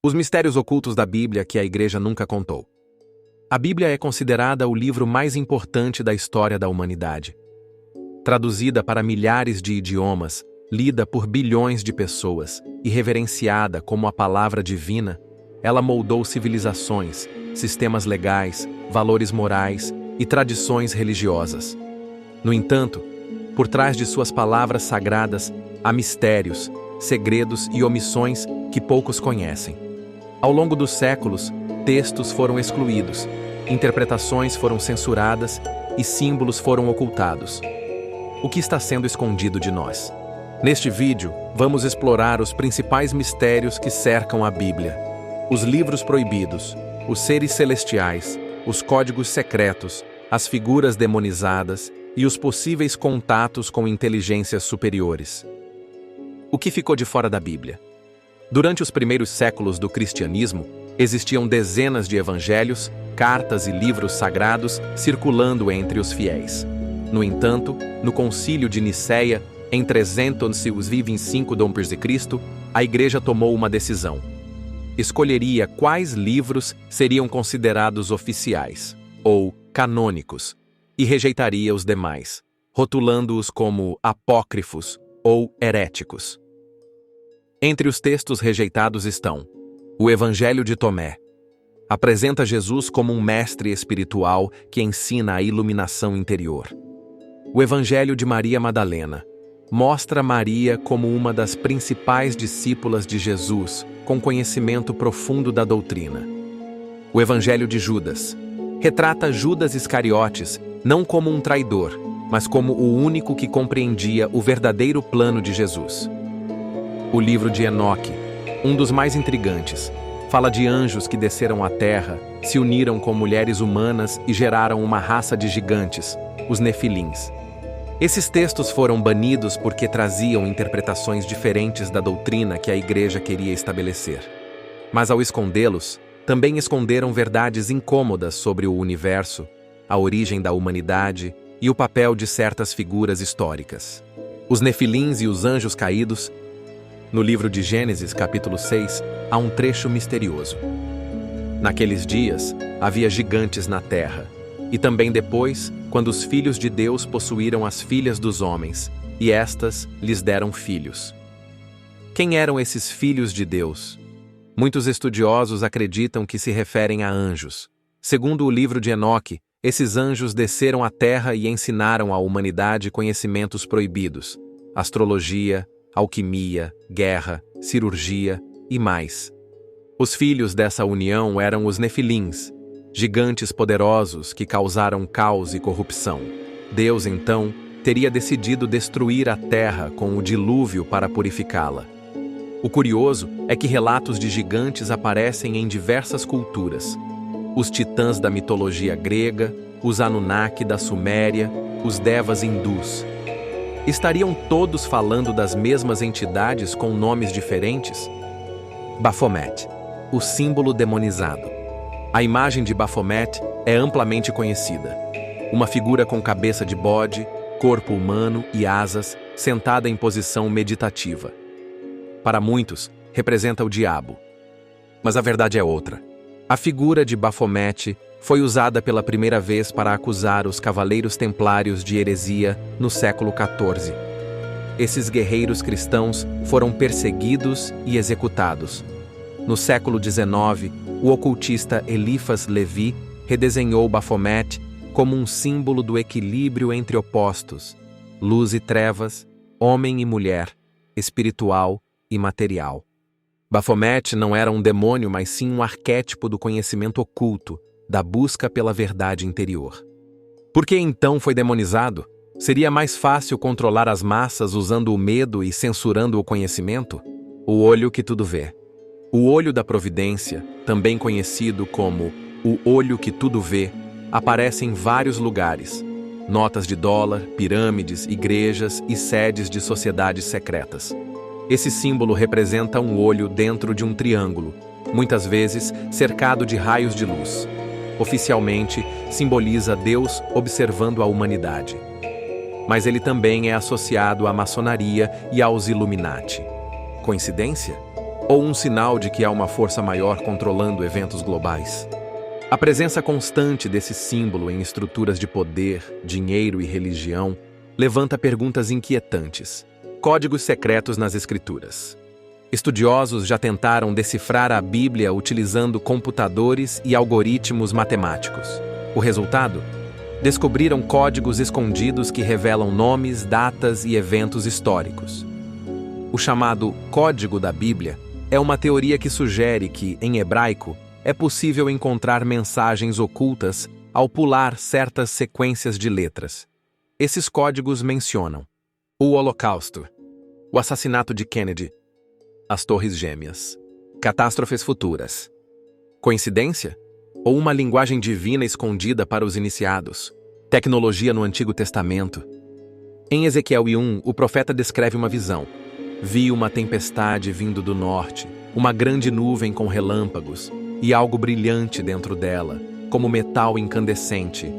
Os mistérios ocultos da Bíblia que a Igreja nunca contou. A Bíblia é considerada o livro mais importante da história da humanidade. Traduzida para milhares de idiomas, lida por bilhões de pessoas e reverenciada como a palavra divina, ela moldou civilizações, sistemas legais, valores morais e tradições religiosas. No entanto, por trás de suas palavras sagradas, há mistérios, segredos e omissões que poucos conhecem. Ao longo dos séculos, textos foram excluídos, interpretações foram censuradas e símbolos foram ocultados. O que está sendo escondido de nós? Neste vídeo, vamos explorar os principais mistérios que cercam a Bíblia. Os livros proibidos, os seres celestiais, os códigos secretos, as figuras demonizadas e os possíveis contatos com inteligências superiores. O que ficou de fora da Bíblia? Durante os primeiros séculos do cristianismo, existiam dezenas de evangelhos, cartas e livros sagrados circulando entre os fiéis. No entanto, no Concílio de Nicéia, em 325 d.C., a Igreja tomou uma decisão. Escolheria quais livros seriam considerados oficiais, ou canônicos, e rejeitaria os demais, rotulando-os como apócrifos ou heréticos. Entre os textos rejeitados estão o Evangelho de Tomé. Apresenta Jesus como um mestre espiritual que ensina a iluminação interior. O Evangelho de Maria Madalena mostra Maria como uma das principais discípulas de Jesus, com conhecimento profundo da doutrina. O Evangelho de Judas retrata Judas Iscariotes não como um traidor, mas como o único que compreendia o verdadeiro plano de Jesus. O livro de Enoque, um dos mais intrigantes, fala de anjos que desceram à terra, se uniram com mulheres humanas e geraram uma raça de gigantes, os Nefilins. Esses textos foram banidos porque traziam interpretações diferentes da doutrina que a Igreja queria estabelecer. Mas ao escondê-los, também esconderam verdades incômodas sobre o universo, a origem da humanidade e o papel de certas figuras históricas. Os Nefilins e os anjos caídos. No livro de Gênesis, capítulo 6, há um trecho misterioso. Naqueles dias, havia gigantes na terra, e também depois, quando os filhos de Deus possuíram as filhas dos homens, e estas lhes deram filhos. Quem eram esses filhos de Deus? Muitos estudiosos acreditam que se referem a anjos. Segundo o livro de Enoque, esses anjos desceram à terra e ensinaram à humanidade conhecimentos proibidos: astrologia, alquimia, guerra, cirurgia e mais. Os filhos dessa união eram os Nefilins, gigantes poderosos que causaram caos e corrupção. Deus, então, teria decidido destruir a terra com o dilúvio para purificá-la. O curioso é que relatos de gigantes aparecem em diversas culturas. Os titãs da mitologia grega, os Anunnaki da Suméria, os Devas hindus. Estariam todos falando das mesmas entidades com nomes diferentes? Baphomet, o símbolo demonizado. A imagem de Baphomet é amplamente conhecida. Uma figura com cabeça de bode, corpo humano e asas, sentada em posição meditativa. Para muitos, representa o diabo. Mas a verdade é outra. A figura de Baphomet foi usada pela primeira vez para acusar os cavaleiros templários de heresia no século XIV. Esses guerreiros cristãos foram perseguidos e executados. No século XIX, o ocultista Eliphas Levi redesenhou Baphomet como um símbolo do equilíbrio entre opostos, luz e trevas, homem e mulher, espiritual e material. Baphomet não era um demônio, mas sim um arquétipo do conhecimento oculto, da busca pela verdade interior. Por que então foi demonizado? Seria mais fácil controlar as massas usando o medo e censurando o conhecimento? O olho que tudo vê. O olho da providência, também conhecido como o olho que tudo vê, aparece em vários lugares. Notas de dólar, pirâmides, igrejas e sedes de sociedades secretas. Esse símbolo representa um olho dentro de um triângulo, muitas vezes cercado de raios de luz. Oficialmente, simboliza Deus observando a humanidade. Mas ele também é associado à maçonaria e aos Illuminati. Coincidência? ou um sinal de que há uma força maior controlando eventos globais? A presença constante desse símbolo em estruturas de poder, dinheiro e religião levanta perguntas inquietantes. Códigos secretos nas Escrituras. Estudiosos já tentaram decifrar a Bíblia utilizando computadores e algoritmos matemáticos. O resultado? Descobriram códigos escondidos que revelam nomes, datas e eventos históricos. O chamado Código da Bíblia é uma teoria que sugere que, em hebraico, é possível encontrar mensagens ocultas ao pular certas sequências de letras. Esses códigos mencionam o Holocausto, o assassinato de Kennedy, as Torres Gêmeas, catástrofes futuras. Coincidência? Ou uma linguagem divina escondida para os iniciados? Tecnologia no Antigo Testamento. Em Ezequiel 1, o profeta descreve uma visão. Vi uma tempestade vindo do norte, uma grande nuvem com relâmpagos, e algo brilhante dentro dela, como metal incandescente.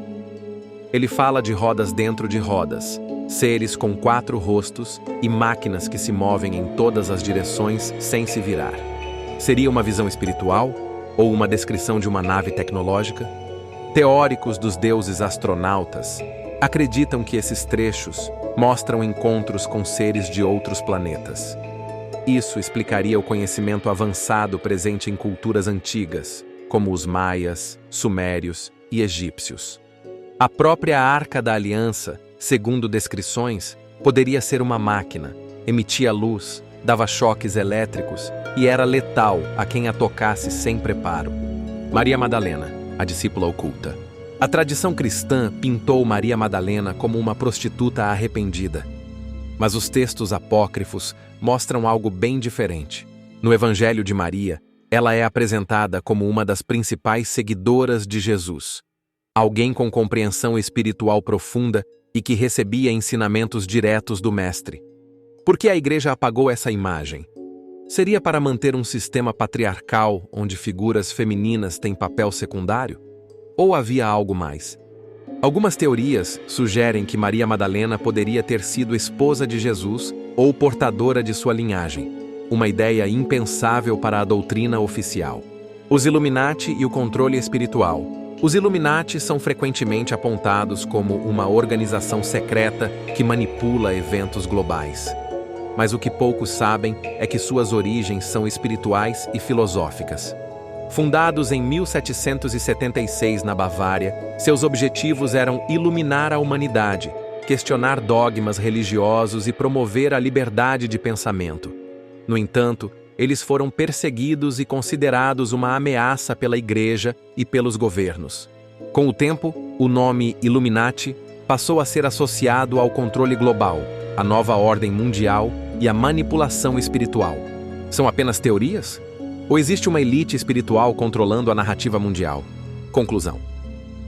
Ele fala de rodas dentro de rodas, seres com 4 rostos e máquinas que se movem em todas as direções sem se virar. Seria uma visão espiritual ou uma descrição de uma nave tecnológica? Teóricos dos deuses astronautas acreditam que esses trechos mostram encontros com seres de outros planetas. Isso explicaria o conhecimento avançado presente em culturas antigas, como os maias, sumérios e egípcios. A própria Arca da Aliança, segundo descrições, poderia ser uma máquina, emitia luz, dava choques elétricos e era letal a quem a tocasse sem preparo. Maria Madalena, a discípula oculta. A tradição cristã pintou Maria Madalena como uma prostituta arrependida. Mas os textos apócrifos mostram algo bem diferente. No Evangelho de Maria, ela é apresentada como uma das principais seguidoras de Jesus. Alguém com compreensão espiritual profunda e que recebia ensinamentos diretos do Mestre. Por que a Igreja apagou essa imagem? Seria para manter um sistema patriarcal onde figuras femininas têm papel secundário? Ou havia algo mais? Algumas teorias sugerem que Maria Madalena poderia ter sido esposa de Jesus ou portadora de sua linhagem, uma ideia impensável para a doutrina oficial. Os Illuminati e o controle espiritual. Os Illuminati são frequentemente apontados como uma organização secreta que manipula eventos globais. Mas o que poucos sabem é que suas origens são espirituais e filosóficas. Fundados em 1776 na Bavária, seus objetivos eram iluminar a humanidade, questionar dogmas religiosos e promover a liberdade de pensamento. No entanto, eles foram perseguidos e considerados uma ameaça pela Igreja e pelos governos. Com o tempo, o nome Illuminati passou a ser associado ao controle global, à nova ordem mundial e à manipulação espiritual. São apenas teorias? Ou existe uma elite espiritual controlando a narrativa mundial? Conclusão.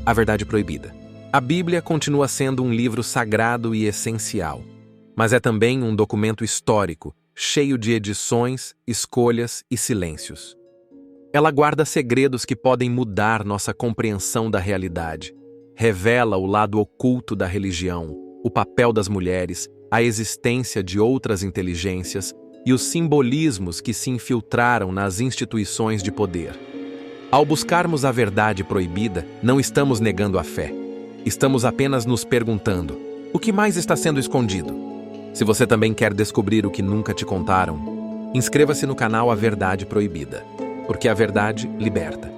A verdade proibida. A Bíblia continua sendo um livro sagrado e essencial, mas é também um documento histórico, cheio de edições, escolhas e silêncios. Ela guarda segredos que podem mudar nossa compreensão da realidade. Revela o lado oculto da religião, o papel das mulheres, a existência de outras inteligências e os simbolismos que se infiltraram nas instituições de poder. Ao buscarmos a verdade proibida, não estamos negando a fé. Estamos apenas nos perguntando: o que mais está sendo escondido? Se você também quer descobrir o que nunca te contaram, inscreva-se no canal A Verdade Proibida, porque a verdade liberta.